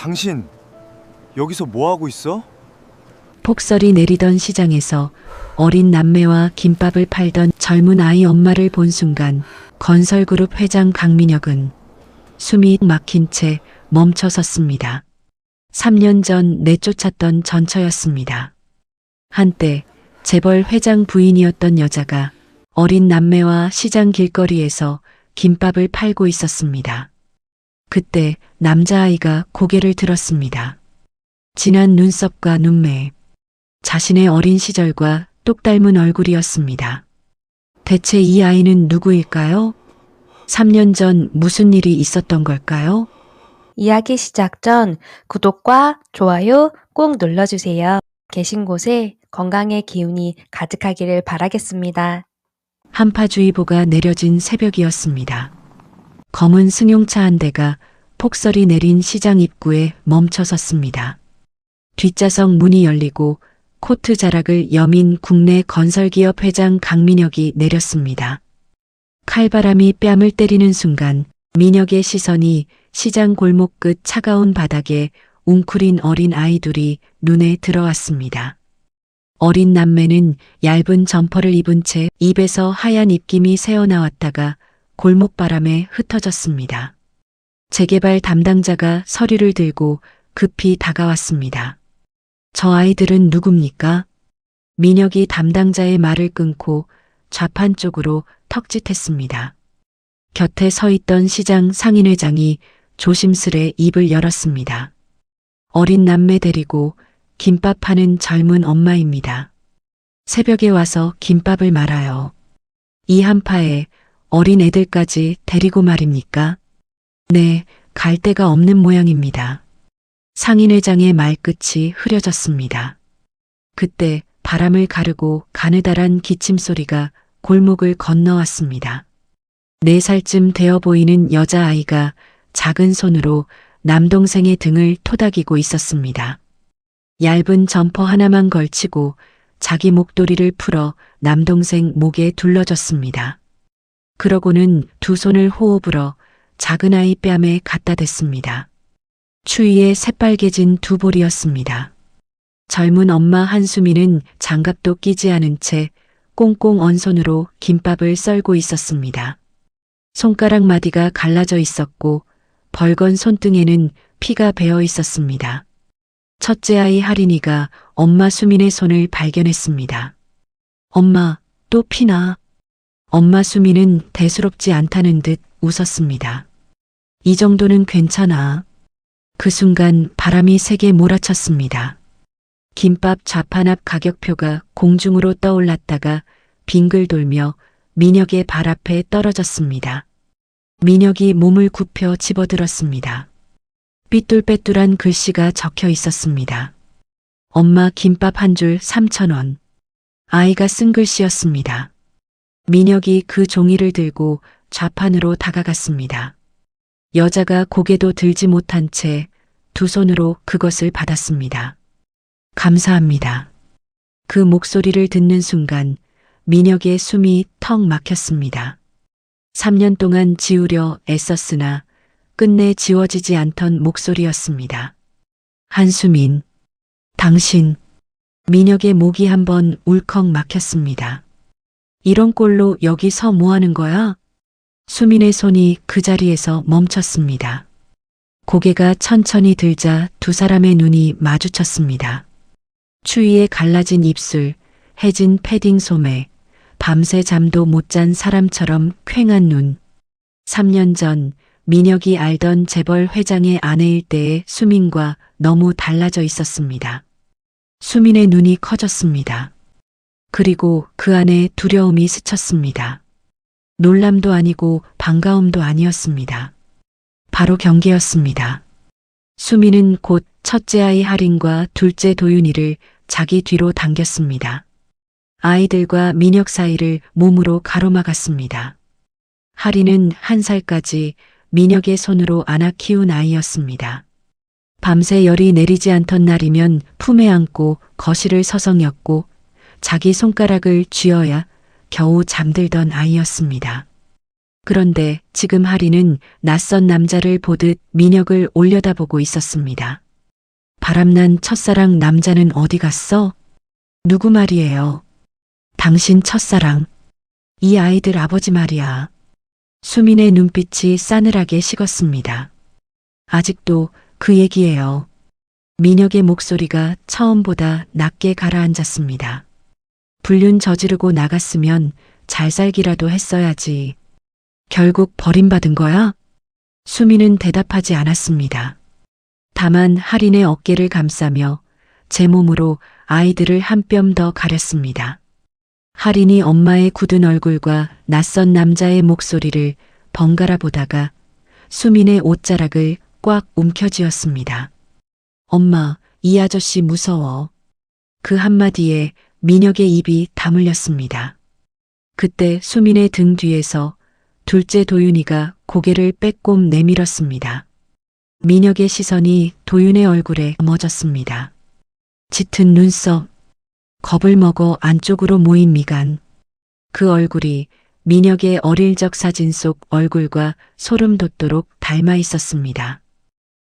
당신 여기서 뭐 하고 있어? 폭설이 내리던 시장에서 어린 남매와 김밥을 팔던 젊은 아이 엄마를 본 순간 건설그룹 회장 강민혁은 숨이 막힌 채 멈춰 섰습니다. 3년 전 내쫓았던 전처였습니다. 한때 재벌 회장 부인이었던 여자가 어린 남매와 시장 길거리에서 김밥을 팔고 있었습니다. 그때 남자아이가 고개를 들었습니다. 진한 눈썹과 눈매, 자신의 어린 시절과 똑 닮은 얼굴이었습니다. 대체 이 아이는 누구일까요? 3년 전 무슨 일이 있었던 걸까요? 이야기 시작 전 구독과 좋아요 꼭 눌러주세요. 계신 곳에 건강의 기운이 가득하기를 바라겠습니다. 한파주의보가 내려진 새벽이었습니다. 검은 승용차 한 대가 폭설이 내린 시장 입구에 멈춰 섰습니다. 뒷좌석 문이 열리고 코트 자락을 여민 국내 건설기업 회장 강민혁이 내렸습니다. 칼바람이 뺨을 때리는 순간 민혁의 시선이 시장 골목 끝 차가운 바닥에 웅크린 어린 아이 둘이 눈에 들어왔습니다. 어린 남매는 얇은 점퍼를 입은 채 입에서 하얀 입김이 새어나왔다가 골목바람에 흩어졌습니다. 재개발 담당자가 서류를 들고 급히 다가왔습니다. 저 아이들은 누굽니까? 민혁이 담당자의 말을 끊고 좌판 쪽으로 턱짓했습니다. 곁에 서 있던 시장 상인회장이 조심스레 입을 열었습니다. 어린 남매 데리고 김밥 파는 젊은 엄마입니다. 새벽에 와서 김밥을 말아요. 이 한파에 어린 애들까지 데리고 말입니까? 네, 갈 데가 없는 모양입니다. 상인회장의 말끝이 흐려졌습니다. 그때 바람을 가르고 가느다란 기침소리가 골목을 건너왔습니다. 4살쯤 되어 보이는 여자아이가 작은 손으로 남동생의 등을 토닥이고 있었습니다. 얇은 점퍼 하나만 걸치고 자기 목도리를 풀어 남동생 목에 둘러줬습니다. 그러고는 두 손을 호흡 불어 작은 아이 뺨에 갖다 댔습니다. 추위에 새빨개진 두 볼이었습니다. 젊은 엄마 한수미는 장갑도 끼지 않은 채 꽁꽁 언 손으로 김밥을 썰고 있었습니다. 손가락 마디가 갈라져 있었고 벌건 손등에는 피가 배어 있었습니다. 첫째 아이 하린이가 엄마 수민의 손을 발견했습니다. 엄마, 또 피나? 엄마 수민은 대수롭지 않다는 듯 웃었습니다. 이 정도는 괜찮아. 그 순간 바람이 세게 몰아쳤습니다. 김밥 좌판 앞 가격표가 공중으로 떠올랐다가 빙글 돌며 민혁의 발 앞에 떨어졌습니다. 민혁이 몸을 굽혀 집어들었습니다. 삐뚤빼뚤한 글씨가 적혀 있었습니다. 엄마 김밥 한 줄 3,000원. 아이가 쓴 글씨였습니다. 민혁이 그 종이를 들고 좌판으로 다가갔습니다. 여자가 고개도 들지 못한 채 두 손으로 그것을 받았습니다. 감사합니다. 그 목소리를 듣는 순간 민혁의 숨이 턱 막혔습니다. 3년 동안 지우려 애썼으나 끝내 지워지지 않던 목소리였습니다. 한수민, 당신. 민혁의 목이 한번 울컥 막혔습니다. 이런 꼴로 여기서 뭐 하는 거야? 수민의 손이 그 자리에서 멈췄습니다. 고개가 천천히 들자 두 사람의 눈이 마주쳤습니다. 추위에 갈라진 입술, 해진 패딩 소매, 밤새 잠도 못 잔 사람처럼 퀭한 눈. 3년 전 민혁이 알던 재벌 회장의 아내일 때의 수민과 너무 달라져 있었습니다. 수민의 눈이 커졌습니다. 그리고 그 안에 두려움이 스쳤습니다. 놀람도 아니고 반가움도 아니었습니다. 바로 경계였습니다. 수민은 곧 첫째 아이 하린과 둘째 도윤이를 자기 뒤로 당겼습니다. 아이들과 민혁 사이를 몸으로 가로막았습니다. 하린은 1살까지 민혁의 손으로 안아 키운 아이였습니다. 밤새 열이 내리지 않던 날이면 품에 안고 거실을 서성였고 자기 손가락을 쥐어야 겨우 잠들던 아이였습니다. 그런데 지금 하리는 낯선 남자를 보듯 민혁을 올려다보고 있었습니다. 바람난 첫사랑 남자는 어디 갔어? 누구 말이에요? 당신 첫사랑. 이 아이들 아버지 말이야. 수민의 눈빛이 싸늘하게 식었습니다. 아직도 그 얘기예요. 민혁의 목소리가 처음보다 낮게 가라앉았습니다. 불륜 저지르고 나갔으면 잘 살기라도 했어야지. 결국 버림받은 거야? 수민은 대답하지 않았습니다. 다만 할인의 어깨를 감싸며 제 몸으로 아이들을 한 뼘 더 가렸습니다. 할인이 엄마의 굳은 얼굴과 낯선 남자의 목소리를 번갈아 보다가 수민의 옷자락을 꽉 움켜쥐었습니다. 엄마, 이 아저씨 무서워. 그 한마디에 민혁의 입이 다물렸습니다. 그때 수민의 등 뒤에서 둘째 도윤이가 고개를 빼꼼 내밀었습니다. 민혁의 시선이 도윤의 얼굴에 멎었습니다. 짙은 눈썹, 겁을 먹어 안쪽으로 모인 미간. 그 얼굴이 민혁의 어릴 적 사진 속 얼굴과 소름 돋도록 닮아 있었습니다.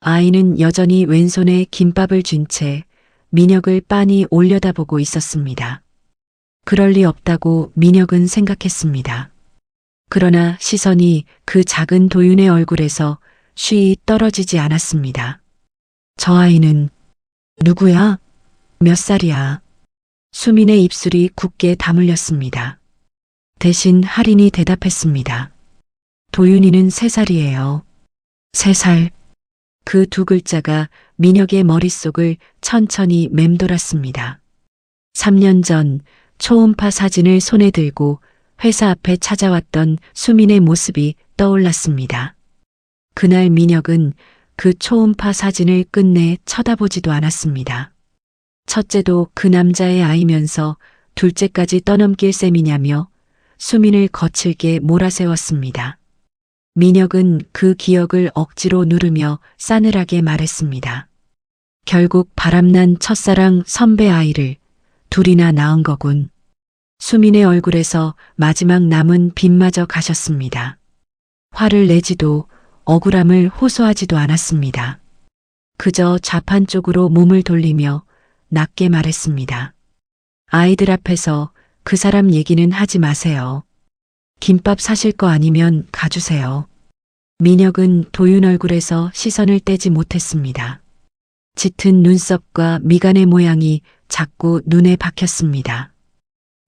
아이는 여전히 왼손에 김밥을 쥔 채 민혁을 빤히 올려다보고 있었습니다. 그럴 리 없다고 민혁은 생각했습니다. 그러나 시선이 그 작은 도윤의 얼굴에서 쉬이 떨어지지 않았습니다. 저 아이는 누구야? 몇 살이야? 수민의 입술이 굳게 다물렸습니다. 대신 할인이 대답했습니다. 도윤이는 3살이에요. 3살. 그 두 글자가 민혁의 머릿속을 천천히 맴돌았습니다. 3년 전 초음파 사진을 손에 들고 회사 앞에 찾아왔던 수민의 모습이 떠올랐습니다. 그날 민혁은 그 초음파 사진을 끝내 쳐다보지도 않았습니다. 첫째도 그 남자의 아이면서 둘째까지 떠넘길 셈이냐며 수민을 거칠게 몰아세웠습니다. 민혁은 그 기억을 억지로 누르며 싸늘하게 말했습니다. 결국 바람난 첫사랑 선배 아이를 둘이나 낳은 거군. 수민의 얼굴에서 마지막 남은 빛마저 가셨습니다. 화를 내지도 억울함을 호소하지도 않았습니다. 그저 좌판 쪽으로 몸을 돌리며 낮게 말했습니다. 아이들 앞에서 그 사람 얘기는 하지 마세요. 김밥 사실 거 아니면 가주세요. 민혁은 도윤 얼굴에서 시선을 떼지 못했습니다. 짙은 눈썹과 미간의 모양이 자꾸 눈에 박혔습니다.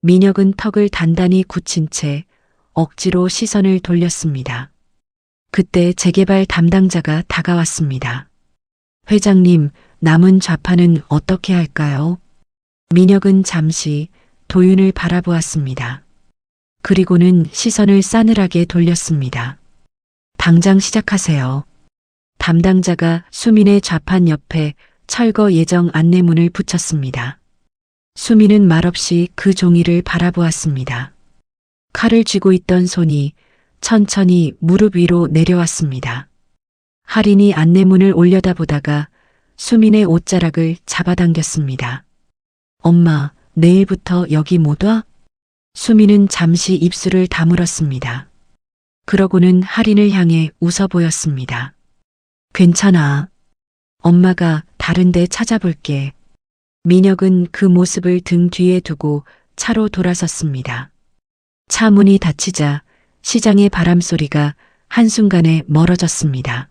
민혁은 턱을 단단히 굳힌 채 억지로 시선을 돌렸습니다. 그때 재개발 담당자가 다가왔습니다. 회장님, 남은 좌판은 어떻게 할까요? 민혁은 잠시 도윤을 바라보았습니다. 그리고는 시선을 싸늘하게 돌렸습니다. 당장 시작하세요. 담당자가 수민의 좌판 옆에 철거 예정 안내문을 붙였습니다. 수민은 말없이 그 종이를 바라보았습니다. 칼을 쥐고 있던 손이 천천히 무릎 위로 내려왔습니다. 할인이 안내문을 올려다보다가 수민의 옷자락을 잡아당겼습니다. 엄마, 내일부터 여기 못 와? 수민은 잠시 입술을 다물었습니다. 그러고는 할인을 향해 웃어 보였습니다. 괜찮아. 엄마가 다른 데 찾아볼게. 민혁은 그 모습을 등 뒤에 두고 차로 돌아섰습니다. 차 문이 닫히자 시장의 바람소리가 한순간에 멀어졌습니다.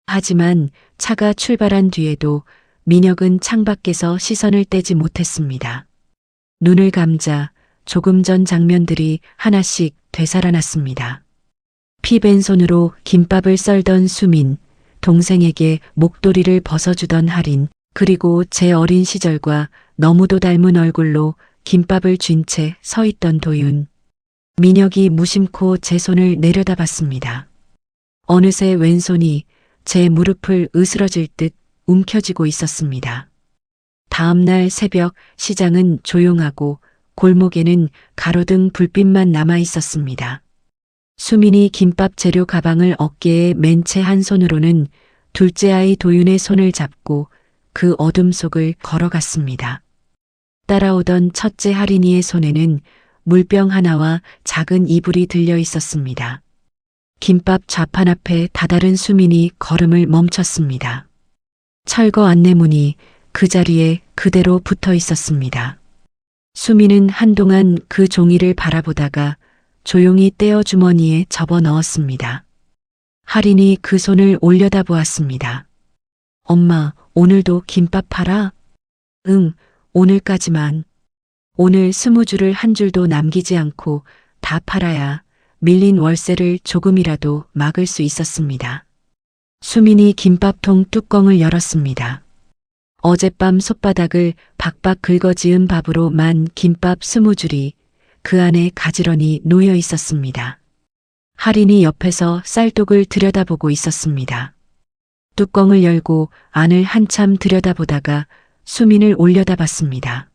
하지만 차가 출발한 뒤에도 민혁은 창밖에서 시선을 떼지 못했습니다. 눈을 감자 조금 전 장면들이 하나씩 되살아났습니다. 피벤 손으로 김밥을 썰던 수민, 동생에게 목도리를 벗어주던 할인, 그리고 제 어린 시절과 너무도 닮은 얼굴로 김밥을 쥔 채 서 있던 도윤. 민혁이 무심코 제 손을 내려다봤습니다. 어느새 왼손이 제 무릎을 으스러질 듯 움켜쥐고 있었습니다. 다음 날 새벽 시장은 조용하고 골목에는 가로등 불빛만 남아 있었습니다. 수민이 김밥 재료 가방을 어깨에 맨 채 한 손으로는 둘째 아이 도윤의 손을 잡고 그 어둠 속을 걸어갔습니다. 따라오던 첫째 할인이의 손에는 물병 하나와 작은 이불이 들려 있었습니다. 김밥 좌판 앞에 다다른 수민이 걸음을 멈췄습니다. 철거 안내문이 그 자리에 그대로 붙어 있었습니다. 수민은 한동안 그 종이를 바라보다가 조용히 떼어 주머니에 접어 넣었습니다. 할인이 그 손을 올려다보았습니다. 엄마, 오늘도 김밥 팔아? 응, 오늘까지만. 오늘 20줄을 한 줄도 남기지 않고 다 팔아야 밀린 월세를 조금이라도 막을 수 있었습니다. 수민이 김밥통 뚜껑을 열었습니다. 어젯밤 솥바닥을 박박 긁어지은 밥으로 만 김밥 20줄이 그 안에 가지런히 놓여 있었습니다. 할인이 옆에서 쌀독을 들여다보고 있었습니다. 뚜껑을 열고 안을 한참 들여다보다가 수민을 올려다봤습니다.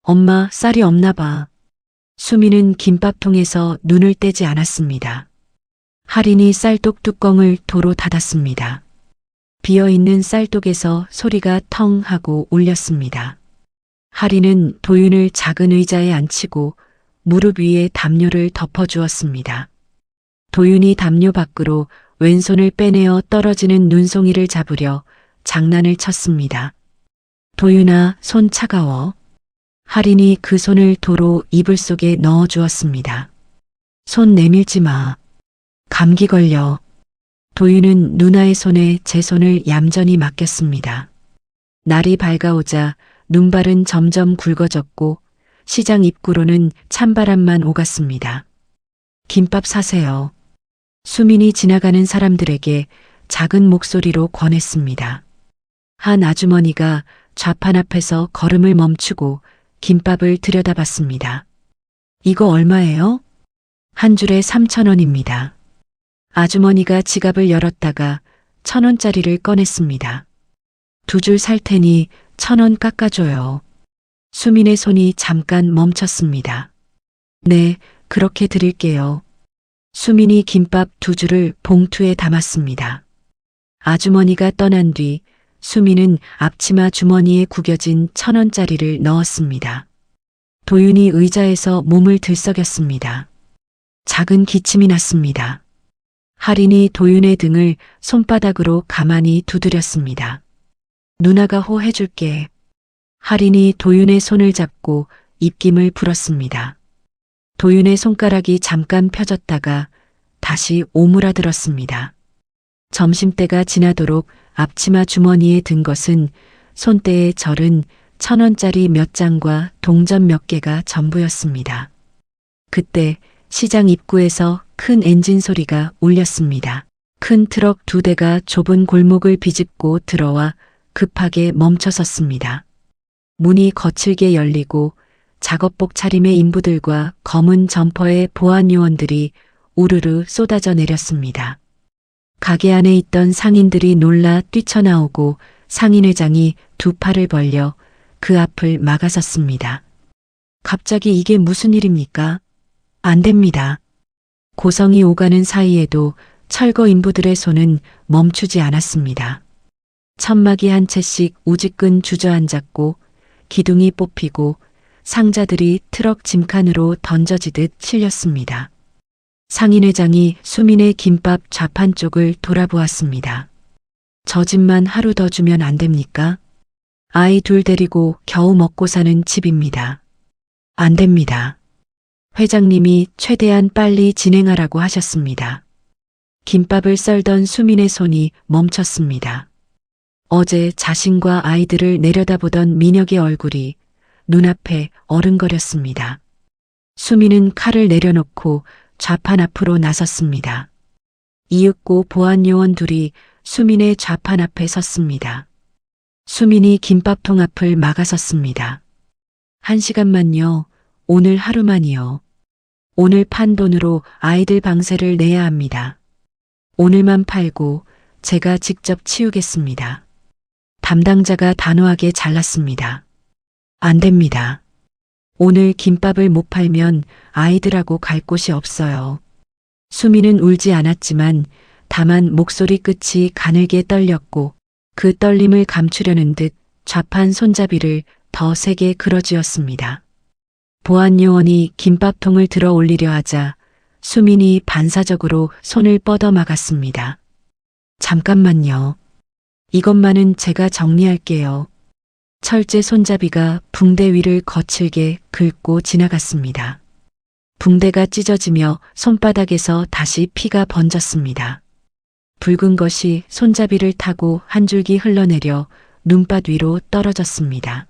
엄마, 쌀이 없나 봐. 수민은 김밥통에서 눈을 떼지 않았습니다. 할인이 쌀독 뚜껑을 도로 닫았습니다. 비어있는 쌀독에서 소리가 텅 하고 울렸습니다. 할인은 도윤을 작은 의자에 앉히고 무릎 위에 담요를 덮어주었습니다. 도윤이 담요 밖으로 왼손을 빼내어 떨어지는 눈송이를 잡으려 장난을 쳤습니다. 도윤아, 손 차가워. 할인이 그 손을 도로 이불 속에 넣어 주었습니다. 손 내밀지 마. 감기 걸려. 도윤은 누나의 손에 제 손을 얌전히 맡겼습니다. 날이 밝아오자 눈발은 점점 굵어졌고 시장 입구로는 찬바람만 오갔습니다. 김밥 사세요. 수민이 지나가는 사람들에게 작은 목소리로 권했습니다. 한 아주머니가 좌판 앞에서 걸음을 멈추고 김밥을 들여다봤습니다. 이거 얼마예요? 한 줄에 3,000원입니다. 아주머니가 지갑을 열었다가 1,000원짜리를 꺼냈습니다. 2줄 살 테니 1,000원 깎아줘요. 수민의 손이 잠깐 멈췄습니다. 네, 그렇게 드릴게요. 수민이 김밥 2줄을 봉투에 담았습니다. 아주머니가 떠난 뒤 수민은 앞치마 주머니에 구겨진 1,000원짜리를 넣었습니다. 도윤이 의자에서 몸을 들썩였습니다. 작은 기침이 났습니다. 할인이 도윤의 등을 손바닥으로 가만히 두드렸습니다. 누나가 호해줄게. 할인이 도윤의 손을 잡고 입김을 불었습니다. 도윤의 손가락이 잠깐 펴졌다가 다시 오므라들었습니다. 점심때가 지나도록 앞치마 주머니에 든 것은 손때에 절은 1,000원짜리 몇 장과 동전 몇 개가 전부였습니다. 그때 시장 입구에서 큰 엔진 소리가 울렸습니다. 큰 트럭 2대가 좁은 골목을 비집고 들어와 급하게 멈춰섰습니다. 문이 거칠게 열리고 작업복 차림의 인부들과 검은 점퍼의 보안 요원들이 우르르 쏟아져 내렸습니다. 가게 안에 있던 상인들이 놀라 뛰쳐나오고 상인회장이 2팔을 벌려 그 앞을 막아섰습니다. 갑자기 이게 무슨 일입니까? 안 됩니다. 고성이 오가는 사이에도 철거 인부들의 손은 멈추지 않았습니다. 천막이 한 채씩 우지끈 주저앉았고 기둥이 뽑히고 상자들이 트럭 짐칸으로 던져지듯 실렸습니다. 상인회장이 수민의 김밥 좌판 쪽을 돌아보았습니다. 저 집만 하루 더 주면 안 됩니까? 아이 2 데리고 겨우 먹고 사는 집입니다. 안 됩니다. 회장님이 최대한 빨리 진행하라고 하셨습니다. 김밥을 썰던 수민의 손이 멈췄습니다. 어제 자신과 아이들을 내려다보던 민혁의 얼굴이 눈앞에 어른거렸습니다. 수민은 칼을 내려놓고 좌판 앞으로 나섰습니다. 이윽고 보안 요원 2이 수민의 좌판 앞에 섰습니다. 수민이 김밥통 앞을 막아섰습니다. 1시간만요. 오늘 하루만이요. 오늘 판 돈으로 아이들 방세를 내야 합니다. 오늘만 팔고 제가 직접 치우겠습니다. 담당자가 단호하게 잘랐습니다. 안 됩니다. 오늘 김밥을 못 팔면 아이들하고 갈 곳이 없어요. 수민은 울지 않았지만 다만 목소리 끝이 가늘게 떨렸고 그 떨림을 감추려는 듯 좌판 손잡이를 더 세게 끌어쥐었습니다. 보안 요원이 김밥통을 들어 올리려 하자 수민이 반사적으로 손을 뻗어 막았습니다. 잠깐만요. 이것만은 제가 정리할게요. 철제 손잡이가 붕대 위를 거칠게 긁고 지나갔습니다. 붕대가 찢어지며 손바닥에서 다시 피가 번졌습니다. 붉은 것이 손잡이를 타고 한 줄기 흘러내려 눈밭 위로 떨어졌습니다.